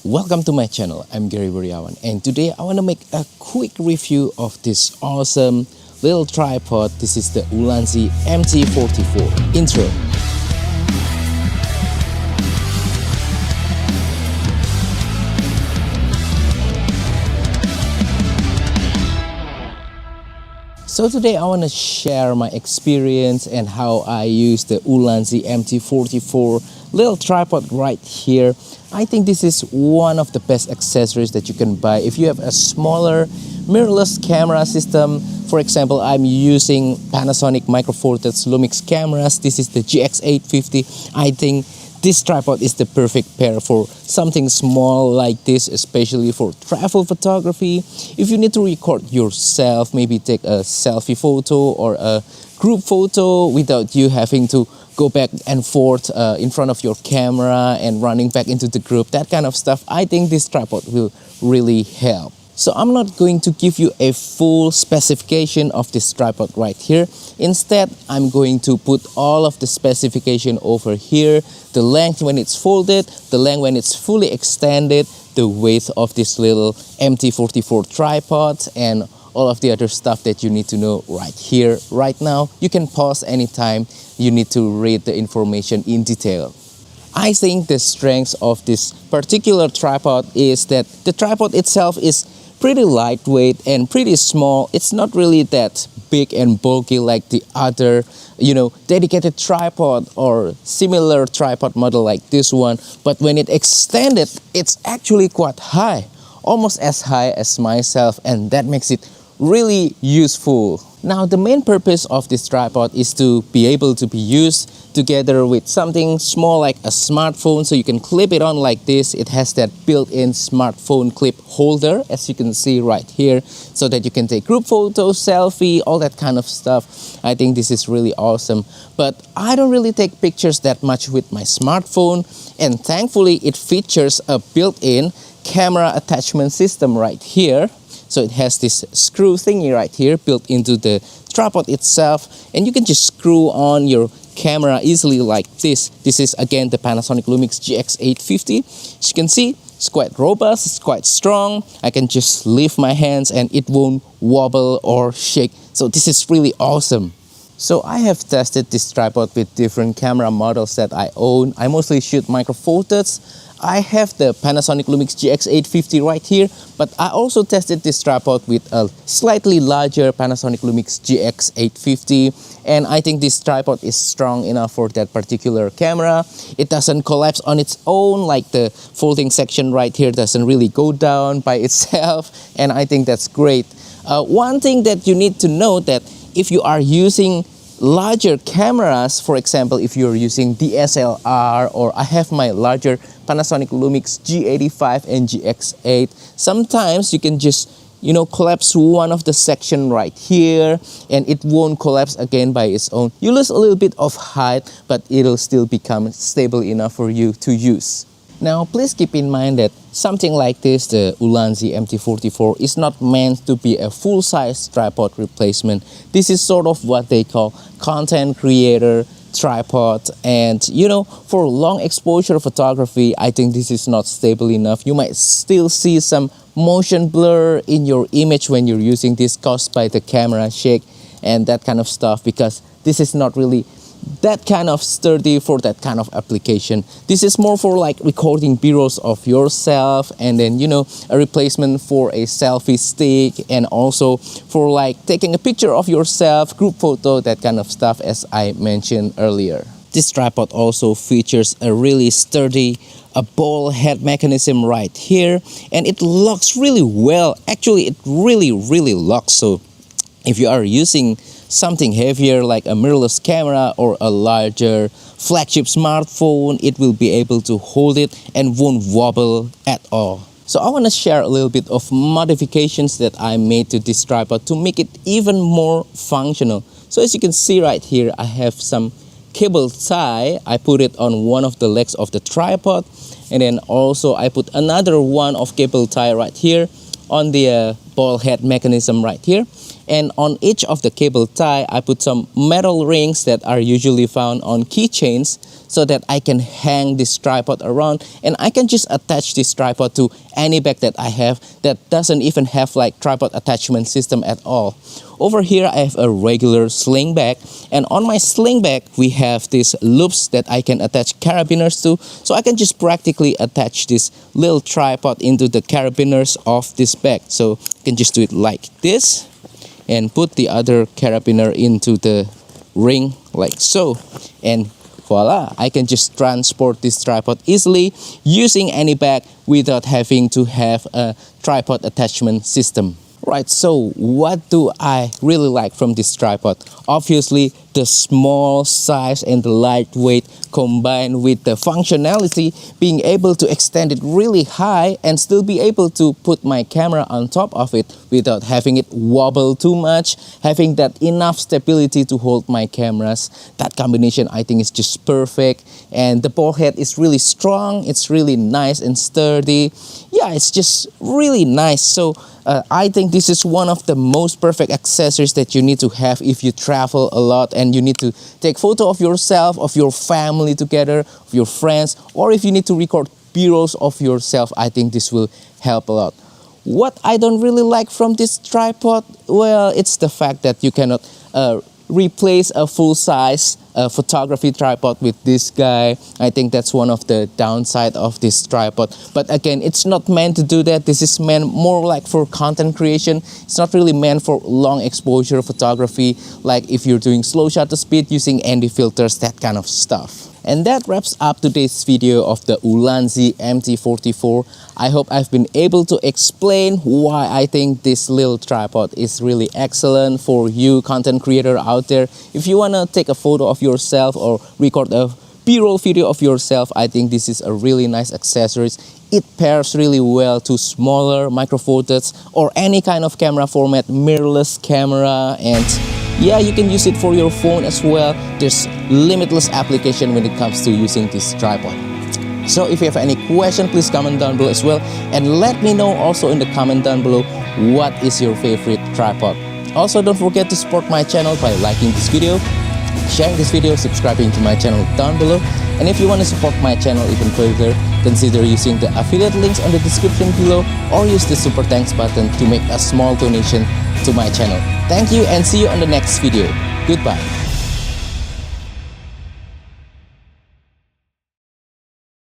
welcome to my channel. I'm Gary Wuriawan, and today I want to make a quick review of this awesome little tripod. This is the Ulanzi MT-44 intro. So today I want to share my experience and how I use the Ulanzi MT-44 little tripod right here. I think this is one of the best accessories that you can buy if you have a smaller mirrorless camera system. For example, I'm using Panasonic Micro Four Thirds Lumix cameras. This is the GX850. I think this tripod is the perfect pair for something small like this, especially for travel photography. If you need to record yourself, maybe take a selfie photo or a group photo without you having to go back and forth in front of your camera and running back into the group, that kind of stuff, I think this tripod will really help. So I'm not going to give you a full specification of this tripod right here. Instead, I'm going to put all of the specification over here. The length when it's folded, the length when it's fully extended, the weight of this little MT-44 tripod, and all of the other stuff that you need to know right here, right now. You can pause anytime you need to read the information in detail. I think the strength of this particular tripod is that the tripod itself is pretty lightweight and pretty small. It's not really that big and bulky like the other, dedicated tripod or similar tripod model like this one. But when it extended, it's actually quite high, almost as high as myself, and that makes it really useful. Now, the main purpose of this tripod is to be able to be used together with something small like a smartphone, so you can clip it on like this. It has that built-in smartphone clip holder, as you can see right here, so that you can take group photos, selfie, all that kind of stuff. I think this is really awesome. But I don't really take pictures that much with my smartphone, and thankfully it features a built-in camera attachment system right here. So it has this screw thingy right here built into the tripod itself, and you can just screw on your camera easily like this. This is again the Panasonic Lumix GX850. As you can see, it's quite robust, it's quite strong. I can just lift my hands and it won't wobble or shake. So this is really awesome. So I have tested this tripod with different camera models that I own. I mostly shoot Micro Four Thirds. I have the Panasonic Lumix GX850 right here, but I also tested this tripod with a slightly larger Panasonic Lumix GX850, and I think this tripod is strong enough for that particular camera. It doesn't collapse on its own, like the folding section right here doesn't really go down by itself, and I think that's great. One thing that you need to know that if you are using larger cameras, for example, if you're using DSLR, or I have my larger Panasonic Lumix G85 and GX8, sometimes you can just, collapse one of the section right here and it won't collapse again by its own. You lose a little bit of height, but it'll still become stable enough for you to use. Now, please keep in mind that something like this, the Ulanzi MT-44, is not meant to be a full-size tripod replacement. This is sort of what they call content creator tripod, and for long exposure photography, I think this is not stable enough. You might still see some motion blur in your image when you're using this caused by the camera shake and that kind of stuff, because this is not really that kind of sturdy for that kind of application. This is more for like recording B-rolls of yourself, and then a replacement for a selfie stick, and also for like taking a picture of yourself, group photo, that kind of stuff, as I mentioned earlier. This tripod also features a really sturdy ball head mechanism right here, and it locks really well. Actually, it really locks. So if you are using something heavier like a mirrorless camera or a larger flagship smartphone, it will be able to hold it and won't wobble at all. So I want to share a little bit of modifications that I made to this tripod to make it even more functional. So as you can see right here, I have some cable tie. I put it on one of the legs of the tripod, and then also I put another one of cable tie right here on the ball head mechanism right here. And on each of the cable tie, I put some metal rings that are usually found on keychains so that I can hang this tripod around, and I can just attach this tripod to any bag that I have that doesn't even have like tripod attachment system at all. Over here I have a regular sling bag, and on my sling bag we have these loops that I can attach carabiners to, so I can just practically attach this little tripod into the carabiners of this bag. So I can just do it like this and put the other carabiner into the ring like so, and voila, I can just transport this tripod easily using any bag without having to have a tripod attachment system. Right, so what do I really like from this tripod? Obviously, the small size and the lightweight combined with the functionality, being able to extend it really high and still be able to put my camera on top of it without having it wobble too much, having that enough stability to hold my cameras. That combination I think is just perfect, and the ball head is really strong, it's really nice and sturdy. Yeah, it's just really nice. So I think this is one of the most perfect accessories that you need to have if you travel a lot and you need to take photo of yourself, of your family together, of your friends, or if you need to record B-rolls of yourself. I think this will help a lot. What I don't really like from this tripod, well, it's the fact that you cannot replace a full-size photography tripod with this guy. I think that's one of the downside of this tripod, but again, it's not meant to do that. This is meant more like for content creation. It's not really meant for long exposure photography, like if you're doing slow shutter speed using ND filters, that kind of stuff. And that wraps up today's video of the Ulanzi MT-44. I hope I've been able to explain why I think this little tripod is really excellent for you content creator out there. If you want to take a photo of yourself or record a B-roll video of yourself, I think this is a really nice accessory. It pairs really well to smaller micro four thirds or any kind of camera format, mirrorless camera, and yeah, you can use it for your phone as well. There's limitless application when it comes to using this tripod. So if you have any question, please comment down below as well, and let me know also in the comment down below what is your favorite tripod. Also, don't forget to support my channel by liking this video, sharing this video, subscribing to my channel down below. And if you want to support my channel even further, consider using the affiliate links on the description below, or use the super thanks button to make a small donation to my channel. Thank you, and see you on the next video. Goodbye.